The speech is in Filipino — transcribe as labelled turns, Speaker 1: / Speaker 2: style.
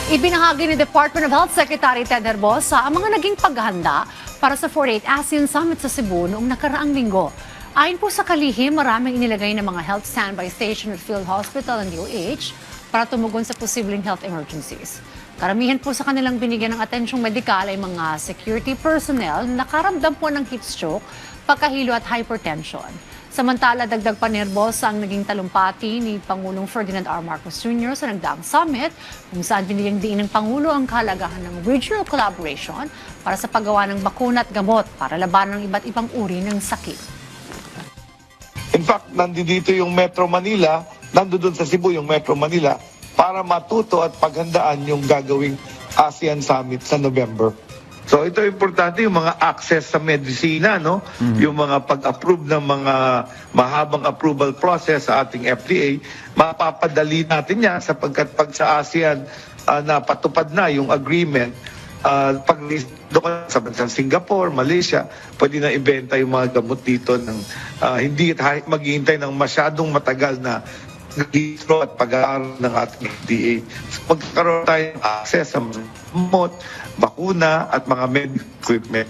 Speaker 1: Ibinahagi ni Department of Health Secretary Ted Herbosa ang mga naging paghahanda para sa 48th ASEAN Summit sa Cebu noong nakaraang linggo. Ayon po sa kalihim, maraming inilagay ng mga health standby station at field hospital ng DOH para tumugon sa posibleng health emergencies. Karamihan po sa kanilang binigyan ng atensyong medikal ay mga security personnel na nakaramdam po ng heat stroke, pagkahilo at hypertension. Samantala, dagdag pa ni Herbosa ang naging talumpati ni Pangulong Ferdinand R. Marcos Jr. sa nagdaang summit kung saan binigyang diin ng Pangulo ang kahalagahan ng regional collaboration para sa paggawa ng bakuna at gamot para labanan ng iba't ibang uri ng sakit.
Speaker 2: In fact, nandito yung Metro Manila, nandoon sa Cebu yung Metro Manila para matuto at paghandaan yung gagawing ASEAN Summit sa November. So ito importante yung mga access sa medisina, no? Yung mga pag-approve ng mga mahabang approval process sa ating FDA, mapapadali natin yan sapagkat pag sa ASEAN napatupad na yung agreement, pag doon sa bansang Singapore, Malaysia, pwede na ibenta yung mga gamot dito ng hindi maghihintay ng masyadong matagal na registro at pag-aaral ng ating FDA. So, magkaroon tayo ng access sa gamot, bakuna at mga medical equipment.